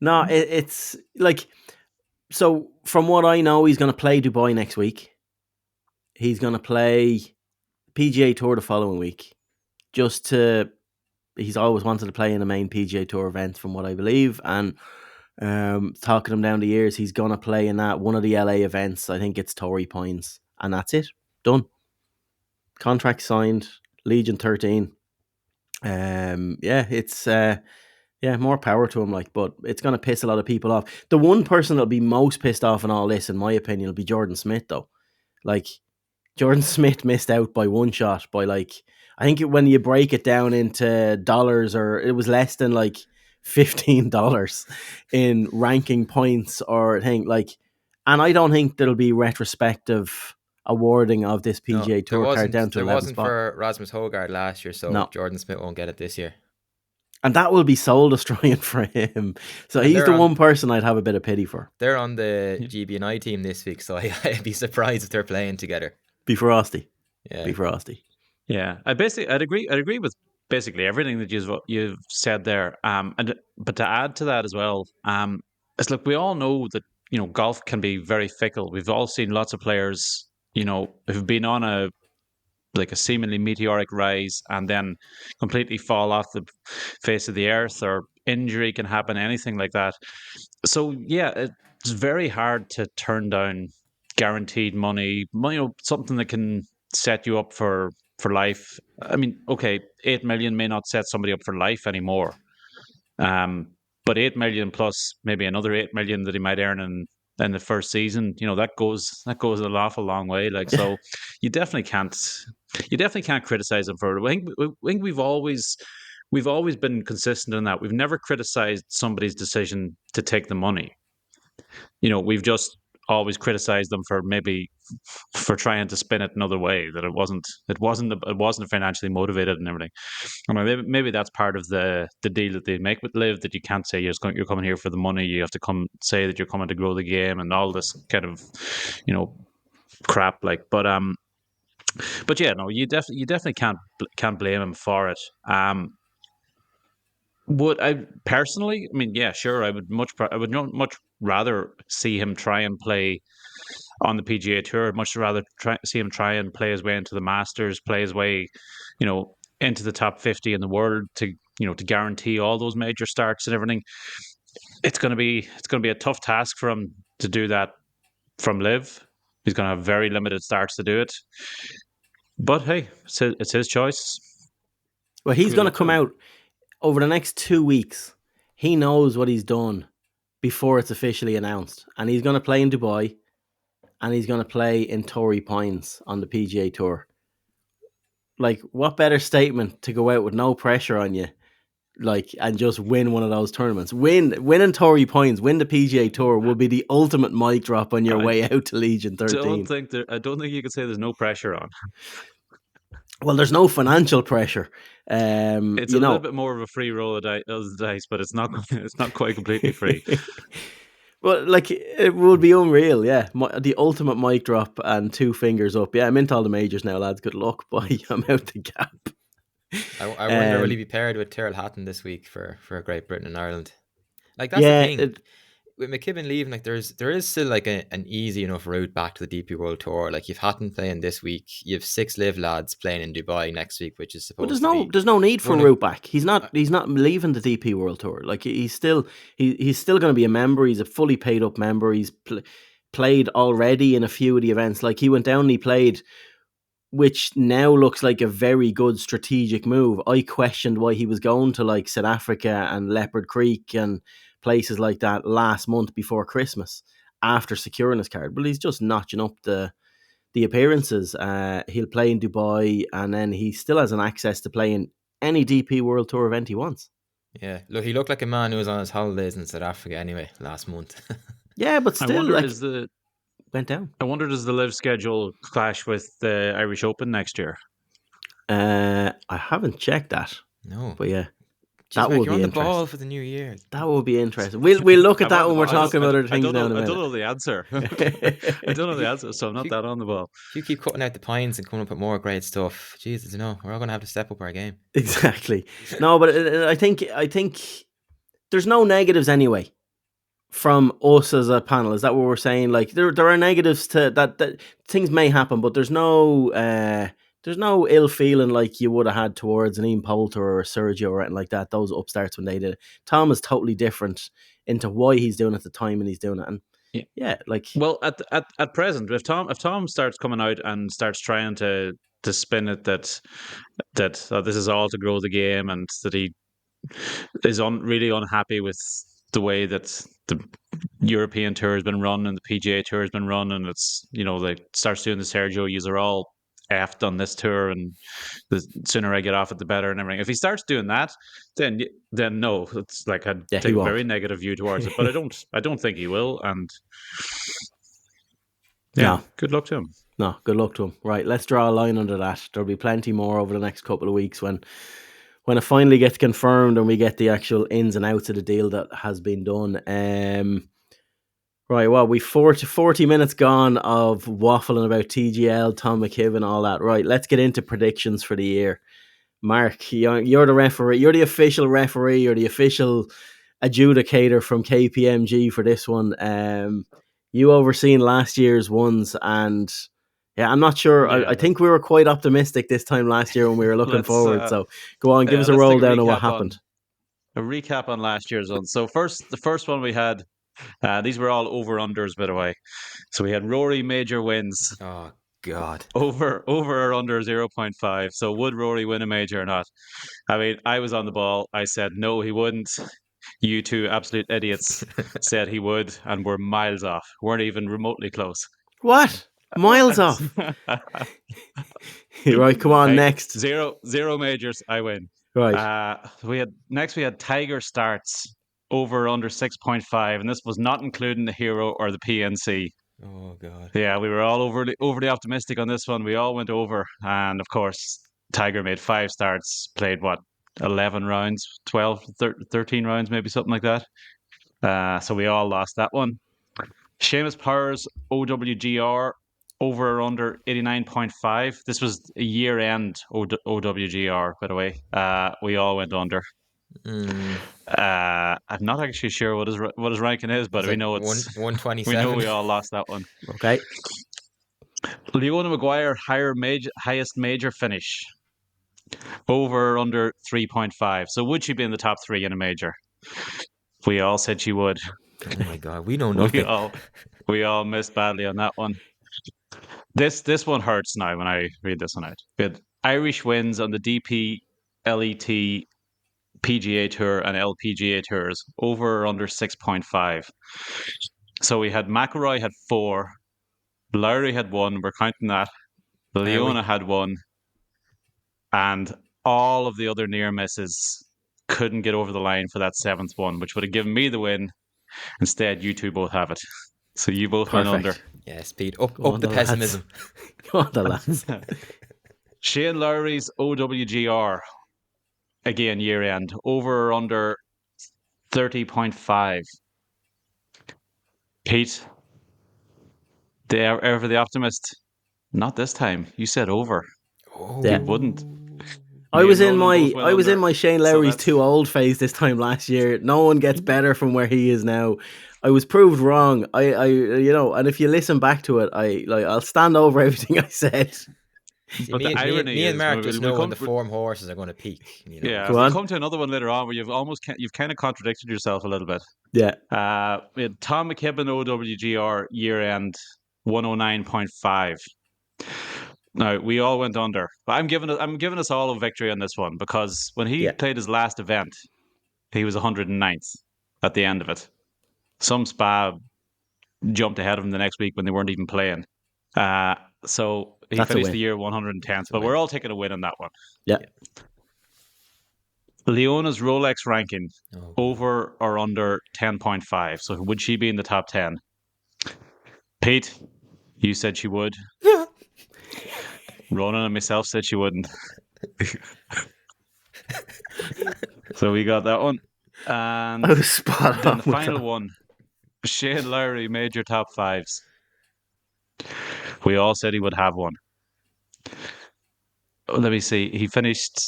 No, it's like, so from what I know, he's going to play Dubai next week. He's going to play PGA Tour the following week. He's always wanted to play in a main PGA Tour event, from what I believe, and talking him down the years, he's going to play in that one of the LA events. I think it's Torrey Pines, and that's it. Done. Contract signed. Legion 13. It's more power to him. Like, but it's going to piss a lot of people off. The one person that'll be most pissed off in all this, in my opinion, will be Jordan Smith, though. Like, Jordan Smith missed out by one shot by, like, I think when you break it down into dollars, or it was less than like $15 in ranking points or thing, like, and I don't think there'll be retrospective awarding of this PGA Tour card down to 11th spot. There wasn't for Rasmus Højgaard last year, so No. Jordan Smith won't get it this year. And that will be soul destroying for him. So he's the one person I'd have a bit of pity for. They're on the GB&I team this week, so I'd be surprised if they're playing together. Be frosty. Yeah. Be frosty. Yeah. I'd agree with basically everything that you've said there. But to add to that as well, it's like, we all know that, you know, golf can be very fickle. We've all seen lots of players, you know, who've been on a seemingly meteoric rise and then completely fall off the face of the earth, or injury can happen, anything like that. So yeah, it's very hard to turn down guaranteed money, you know, something that can set you up for life. I mean, okay, 8 million may not set somebody up for life anymore. But 8 million plus maybe another 8 million that he might earn in the first season, you know, that goes an awful long way. Like, so you definitely can't criticize him for it. I think we've always been consistent in that. We've never criticized somebody's decision to take the money. You know, we've just always criticized them for trying to spin it another way, that it wasn't financially motivated and everything. I mean, maybe that's part of the deal that they make with LIV, that you can't say you're coming here for the money. You have to come say that you're coming to grow the game and all this kind of, you know, crap. Like, but yeah, no, you definitely can't blame him for it. Would I personally? I mean, yeah, sure. I would much rather see him try and play on the PGA Tour. I'd much rather see him try and play his way into the Masters, play his way, you know, into the top 50 in the world to guarantee all those major starts and everything. It's going to be a tough task for him to do that from LIV. He's going to have very limited starts to do it. But hey, it's his choice. Well, he's going to come out over the next 2 weeks. He knows what he's done before it's officially announced. And he's going to play in Dubai, and he's going to play in Torrey Pines on the PGA Tour. Like, what better statement to go out with no pressure on you, like, and just win one of those tournaments. Win in Torrey Pines, win the PGA Tour will be the ultimate mic drop on your way out to Legion 13. I don't think you could say there's no pressure on. Well, there's no financial pressure. It's a little bit more of a free roll of the dice, but it's not quite completely free. Well, like, it would be unreal, yeah. The ultimate mic drop and 2 fingers up. Yeah, I'm into all the majors now, lads. Good luck. Bye. I'm out the gap. I wonder, will he be paired with Tyrrell Hatton this week for Great Britain and Ireland? Like, that's the thing. With McKibbin leaving, like, there is still like an easy enough route back to the DP World Tour. Like, you've Hatton playing this week, you have 6 LIV lads playing in Dubai next week, which is supposed to be. There's no need for a route back. He's not leaving the DP World Tour. Like, he's still going to be a member. He's a fully paid up member. He's played already in a few of the events. Like, he went down and he played, which now looks like a very good strategic move. I questioned why he was going to, like, South Africa and Leopard Creek and places like that last month before Christmas after securing his card. But he's just notching up the the appearances. He'll play in Dubai, and then he still has an access to play in any DP World Tour event he wants. Yeah, look, he looked like a man who was on his holidays in South Africa anyway last month. Yeah, but still, went down. I wonder, does the LIV schedule clash with the Irish Open next year? I haven't checked that. No, but yeah, that would be on the ball for the new year. That would be interesting. We'll look at that when we're talking about other things now. I don't know the answer. I don't know the answer, so I'm not that on the ball. If you keep cutting out the pines and coming up with more great stuff, Jesus, we're all going to have to step up our game. Exactly. No, but I think there's no negatives anyway from us as a panel. Is that what we're saying? Like there are negatives to that things may happen, but there's no ill feeling like you would have had towards an Ian Poulter or a Sergio or anything like that. Those upstarts when they did it. Tom is totally different into why he's doing it at the time and he's doing it. And yeah, like, well, at present, if Tom starts coming out and starts trying to spin it that this is all to grow the game, and that he is really unhappy with the way that the European Tour has been run and the PGA Tour has been run, and it's, like, starts doing the Sergio, you're all effed on this tour, and the sooner I get off it, the better, and everything. If he starts doing that, then no, it's like I'd take a very negative view towards it. But I don't think he will, and good luck to him. No, good luck to him. Right, let's draw a line under that. There'll be plenty more over the next couple of weeks when it finally gets confirmed and we get the actual ins and outs of the deal that has been done. Right, well, we've 40 minutes gone of waffling about TGL, Tom McKibbin, all that. Right, let's get into predictions for the year. Mark, you're the referee. You're the official referee. You're the official adjudicator from KPMG for this one. You overseen last year's ones, and I'm not sure. Yeah, I think we were quite optimistic this time last year when we were looking forward. So go on, give us a roll down of what happened. A recap on last year's one. So the first one we had, these were all over-unders, by the way. So we had Rory major wins. Oh, God. Over or under 0.5. So would Rory win a major or not? I mean, I was on the ball. I said, no, he wouldn't. You two absolute idiots said he would, and we're miles off. Weren't even remotely close. What? Miles off? Right, come on, next. Zero majors, I win. Right. We had Tiger starts over under 6.5, and this was not including the Hero or the PNC. Oh, God. Yeah, we were all overly optimistic on this one. We all went over, and of course, Tiger made 5 starts, played 11 rounds, 12, 13 rounds, maybe something like that. So we all lost that one. Seamus Power's OWGR over or under 89.5. This was a year-end OWGR, by the way. We all went under. I'm not actually sure what his ranking is, but we know it's 127. We know we all lost that one. Okay. Leona Maguire highest major finish over or under 3.5. So would she be in the top 3 in a major? We all said she would. Oh my God, we know nothing. we all missed badly on that one. This one hurts now when I read this one out. But Irish wins on the DP, LET, PGA Tour and LPGA Tours over or under 6.5. So we had McIlroy had 4, Lowry had 1, we're counting that, Leona had 1, and all of the other near misses couldn't get over the line for that 7th one, which would have given me the win. Instead, you two both have it. So you both went under. Yeah, speed up the pessimism. Go on, the lads. Shane Lowry's OWGR, again, year end, over or under 30.5. Pete, ever the optimist? Not this time. You said over. Oh. You wouldn't. I was in my Shane Lowry's too old phase this time last year. No one gets better from where he is now. I was proved wrong. I and if you listen back to it, I'll stand over everything I said. See, me and Mark just know when the form horses are going to peak. Yeah, we'll come to another one later on where you've kind of contradicted yourself a little bit. Yeah. We had Tom McKibbin OWGR year end 109.5. Now we all went under, but I'm giving us all a victory on this one because when he played his last event, he was 109th at the end of it. Some spa jumped ahead of him the next week when they weren't even playing. So he That's a finished win. the year 110th, but win. we're all taking a win on that one. Yeah. Leona's Rolex ranking, Oh, over or under 10.5. So would she be in the top 10? Pete, you said she would. Ronan and myself said she wouldn't. So we got that one. And I was spot then on the with final that. one, Shane Lowry, major top fives. We all said he would have one. Let me see. He finished,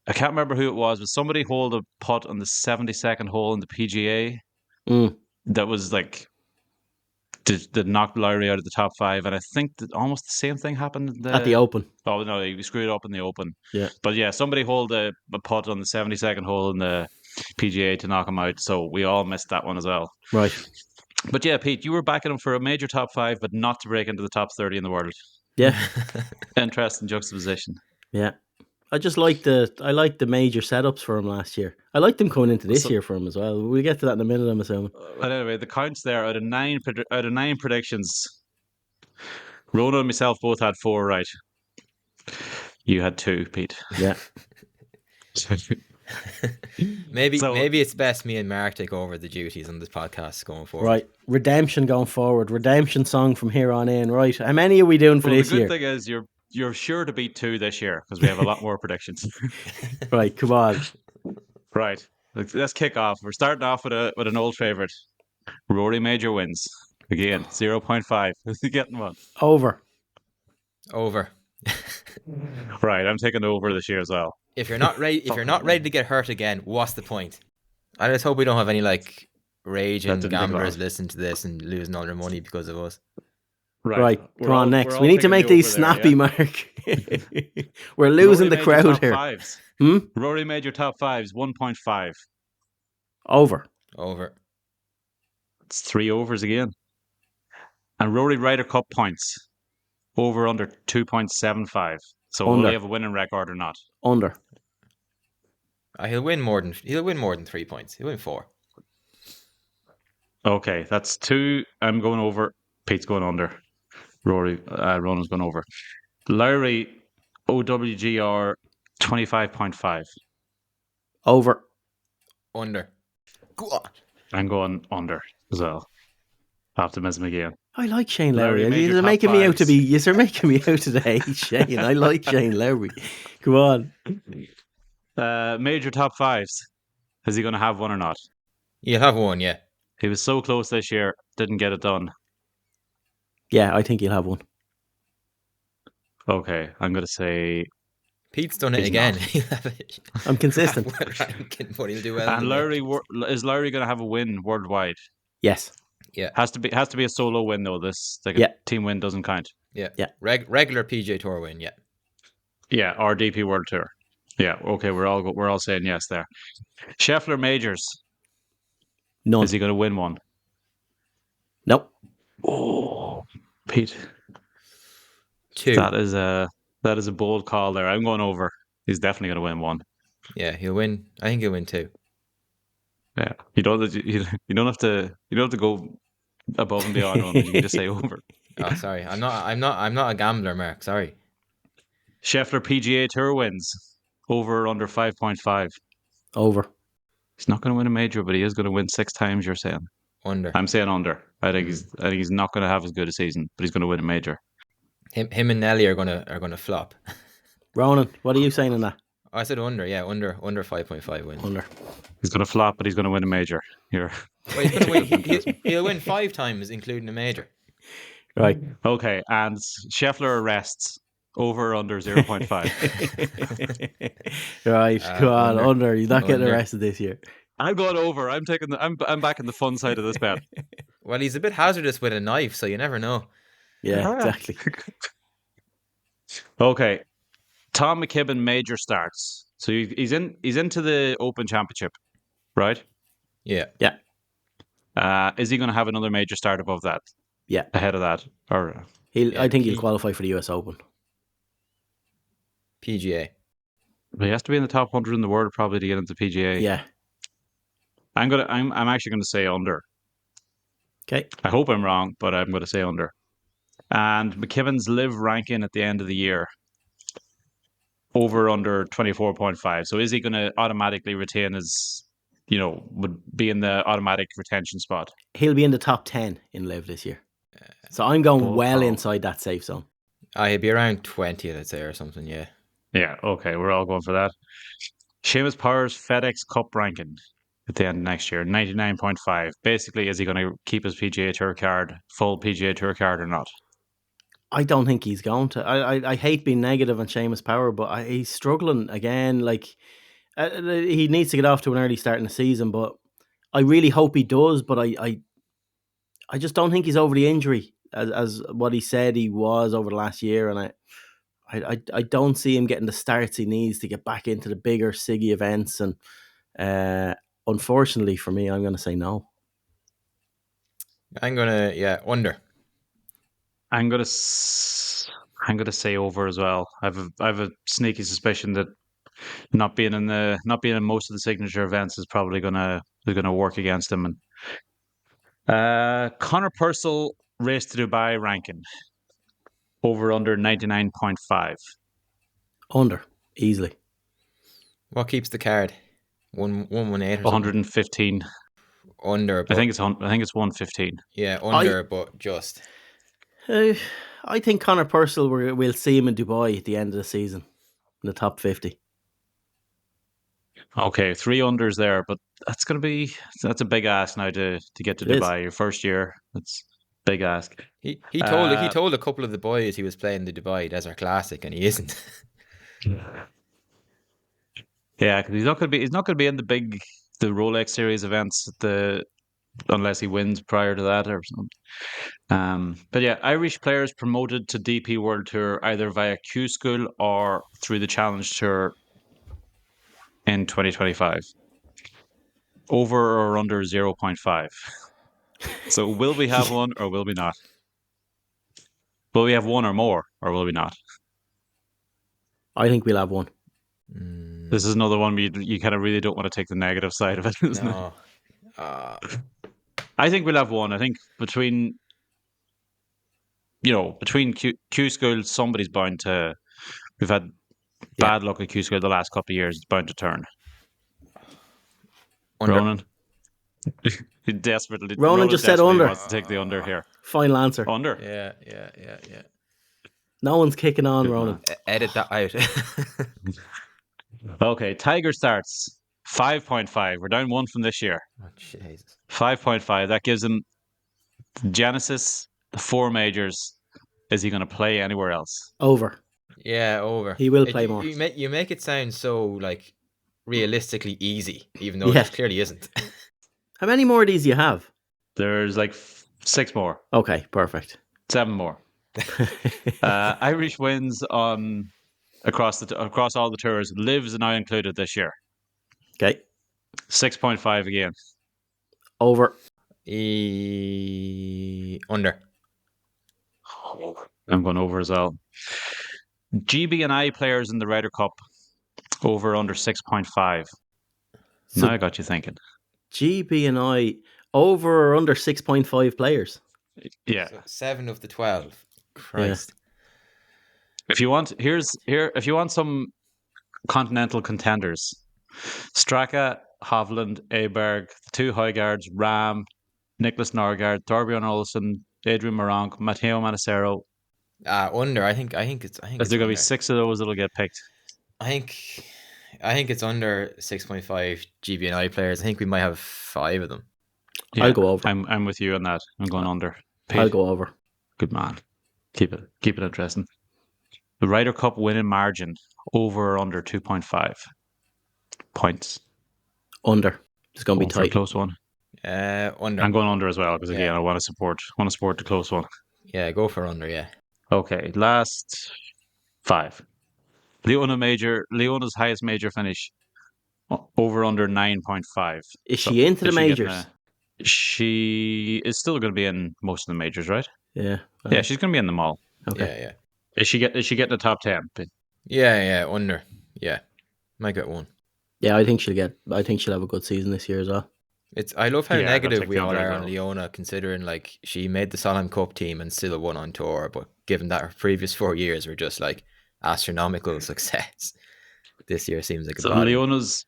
I can't remember who it was, but somebody hold a putt on the 72nd hole in the PGA that was like, that knocked Lowry out of the top five. And I think that almost the same thing happened At the Open. Oh, no, he screwed up in the Open. Yeah. But yeah, somebody hold a putt on the 72nd hole in the PGA to knock him out. So we all missed that one as well. Right. But yeah, Pete, you were backing him for a major top five, but not to break into the top 30 in the world. Yeah. Interesting juxtaposition. Yeah. I just like the major setups for him last year. I liked them coming into this year for him as well. We'll get to that in a minute, I'm assuming. But anyway, the counts there out of nine predictions, Rona and myself both had 4 right. You had 2, Pete. Yeah. maybe it's best me and Mark take over the duties on this podcast going forward. Right. Redemption going forward. Redemption song from here on in. Right. How many are we doing for this year? The good thing is you're sure to beat 2 this year because we have a lot more predictions. Right. Come on. Right. Let's kick off. We're starting off with an old favorite. Rory Major wins. Again, 0.5. Who's he getting one? Over. Right, I'm taking over this year as well. If you're not ready to get hurt again, what's the point? I just hope we don't have any like raging gamblers listen to this and losing all their money because of us. Right. Come on, next. We need to make these snappy, Mark. We're losing the crowd here. Fives. Rory Major top fives, 1.5. Over. It's 3 overs again. And Rory Ryder Cup points, over under 2.75. So will he have a winning record or not? Under. He'll win more than 3 points. He'll win 4. Okay, that's 2. I'm going over. Pete's going under. Ronan's going over. Lowry OWGR 25.5. Over. Under. Go on. I'm going under as well. Optimism again. I like Shane Lowry. You're making me out today, Shane. I like Shane Lowry. Come on. Major top fives. Is he going to have one or not? You'll have one, yeah. He was so close this year, didn't get it done. Yeah, I think he'll have one. Okay, I'm going to say... Pete's done it again. I'm consistent. But he'll do well. And is Lowry going to have a win worldwide? Yes. Yeah. Has to be a solo win though. This a team win doesn't count. Yeah. Regular PGA Tour win. Yeah. Yeah, or DP World Tour. Yeah. Okay, we're all saying yes there. Scheffler majors. None. Is he going to win one? Nope. Oh, Pete. 2. That is a bold call there. I'm going over. He's definitely going to win one. Yeah, he'll win. I think he'll win 2. Yeah, you don't have to go above and beyond on it. You can just say over. Oh, sorry. I'm not a gambler, Mark. Sorry. Scheffler PGA Tour wins, over or under 5.5. Over. He's not going to win a major, but he is going to win 6 times. You're saying under. I'm saying under. I think he's not going to have as good a season, but he's going to win a major. Him and Nelly are gonna flop. Ronan, what are you saying on that? I said under. Yeah, under 5.5 wins. Under. He's going to flop, but he's going to win a major. Here. Well, he's going to win. He'll win 5 times, including a major. Right. Okay, and Scheffler arrests, over or under 0.5. Right. Go on, under. He's not getting arrested this year. I'm going over. I'm back in the fun side of this bet. Well, he's a bit hazardous with a knife, so you never know. Yeah, exactly. Okay. Tom McKibbin major starts. So he's into the Open Championship, right? Yeah. Yeah. Is he going to have another major start above that? Yeah. Ahead of that? Or I think he'll qualify for the US Open. PGA. He has to be in the top 100 in the world probably to get into PGA. Yeah. I'm actually going to say under. Okay. I hope I'm wrong, but I'm going to say under. And McKibbin's LIV ranking at the end of the year, over under 24.5. So is he going to automatically retain his, would be in the automatic retention spot? He'll be in the top 10 in LIV this year. So I'm going well pro. inside that safe zone. He'd be around 20, let's say, or something, yeah. Yeah, okay, we're all going for that. Seamus Power's FedEx Cup ranking at the end of next year, 99.5. Basically, is he going to keep his PGA Tour card, full PGA Tour card, or not? I don't think he's going to. I hate being negative on Seamus Power, but he's struggling again. Like, he needs to get off to an early start in the season, but I really hope he does. But I just don't think he's over the injury as what he said he was over the last year, and I don't see him getting the starts he needs to get back into the bigger Siggy events. And unfortunately for me, I'm going to say no. I'm gonna under. I'm gonna say over as well. I've a sneaky suspicion that not being in most of the signature events is probably gonna work against him. And Connor Purcell race to Dubai ranking, over under 99.5. Under easily. What keeps the card? 118 or 115. Under. I think it's 115. Yeah, under, but just. I think Connor Purcell, we'll see him in Dubai at the end of the season in the top 50. Okay, 3 unders there, but that's a big ask now to get to Dubai your first year. That's big ask. He told a couple of the boys he was playing the Dubai Desert Classic, and he isn't. Yeah, because he's not going to be in the Rolex Series events unless he wins prior to that or something. But yeah, Irish players promoted to DP World Tour either via Q School or through the Challenge Tour in 2025. Over or under 0.5. So will we have one or will we not? Will we have one or more or will we not? I think we'll have one. This is another one you kind of really don't want to take the negative side of it, isn't it? I think we'll have one. I think between Q School, somebody's bound to. We've had bad luck at Q School the last couple of years. It's bound to turn. Under. Ronan? Desperately. Ronan just said under. Wants to take the under here. Final answer. Under. Yeah. No one's kicking on, Ronan. Edit that out. Okay, Tiger starts 5.5. We're down 1 from this year. Oh, Jesus. 5.5. That gives him the Genesis, the 4 majors. Is he going to play anywhere else? Over. Yeah, over. He will play more. You make it sound so like realistically easy, even though it clearly isn't. How many more of these do you have? There's like 6 more. Okay, perfect. 7 more. Irish wins on across all the tours. LIVs are now included this year. Okay. 6.5 again. Over. Under. I'm going over as well. GB&I players in the Ryder Cup, over under 6.5. So now I got you thinking. GB&I over or under 6.5 players? Yeah. So 7 of the 12. Christ. Yeah. If you want some continental contenders, Straka, Hovland, Aberg, the 2 Højgaards, Rahm, Nicholas Norgard, Thorbjorn Olsen, Adrian Moronk, Matteo Manacero. Under. I think it's. Is there going to be 6 of those that'll get picked? I think it's under 6.5 GB&I players. I think we might have 5 of them. Yeah, I'll go over. I'm with you on that. I'm going under. Pete. I'll go over. Good man. Keep it interesting. The Ryder Cup winning margin, over or under 2.5 points. Under. It's going to be tight. A close one. Under. I'm going under as well because again I want to support the close one. Yeah, go for under. Yeah. Okay, last 5. Leona's highest major finish, over under 9.5. Is she into the majors? She is still going to be in most of the majors, right? Yeah. Yeah, she's going to be in them all. Okay. Yeah. Is she getting the top 10? Yeah, under. Yeah. Might get 1. Yeah, I think she'll have a good season this year as well. I love how Yeah, I gotta negative take we the all under as are on well. Leona, considering like she made the Solheim Cup team and still won on tour, but given that her previous 4 years were just like astronomical success, this year seems like a So bottom. Leona's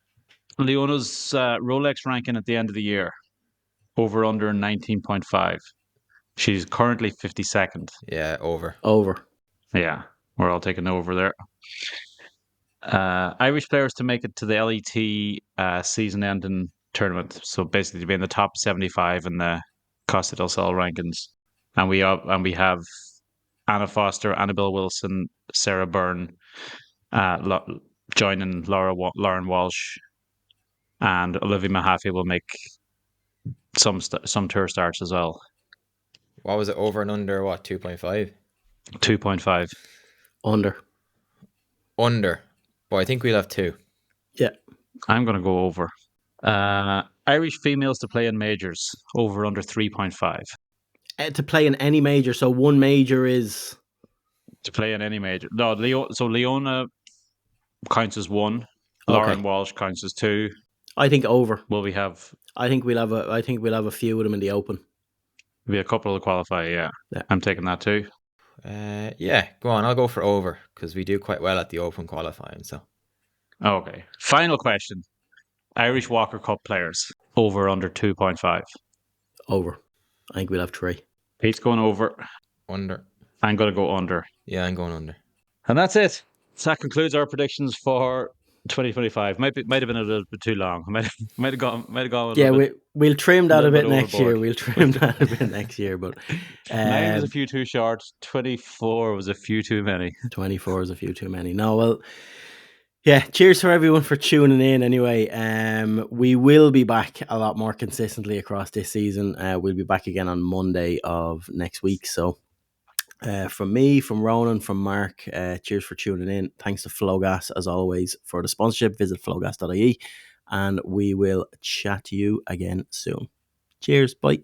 Rolex ranking at the end of the year, over under 19.5. She's currently 52nd. Yeah, over. Yeah, we're all taking over there. Irish players to make it to the LET season-ending tournament. So basically, to be in the top 75 in the Costa del Sol rankings, and we have Anna Foster, Annabelle Wilson, Sarah Byrne, joining Lauren Walsh, and Olivia Mahaffey will make some tour starts as well. What was it, over and under, what, 2.5? 2.5. Under. But I think we'll have 2. Yeah. I'm going to go over. Irish females to play in majors, over under 3.5. To play in any major. So one major is... To play in any major. No, Leona counts as 1. Lauren Walsh counts as 2. I think over. Will we have... I think we'll have a few of them in the Open. Be a couple of qualify, yeah. I'm taking that too. Yeah, go on. I'll go for over because we do quite well at the Open qualifying. So, okay. Final question: Irish Walker Cup players, over under 2.5. Over. I think we'll have 3. Pete's going over. Under. I'm going to go under. Yeah, I'm going under. And that's it. So that concludes our predictions for 2025. Might have been a little bit too long. Might have gone. Yeah, we'll trim that a bit next overboard. year. We'll trim that a bit next year. But 9 was a few too short. 24 was a few too many. 24 is a few too many. No, well, yeah. Cheers for everyone for tuning in. Anyway, we will be back a lot more consistently across this season. We'll be back again on Monday of next week. So. From me, from Ronan, from Mark, cheers for tuning in. Thanks to Flowgas, as always, for the sponsorship. Visit flowgas.ie and we will chat to you again soon. Cheers. Bye.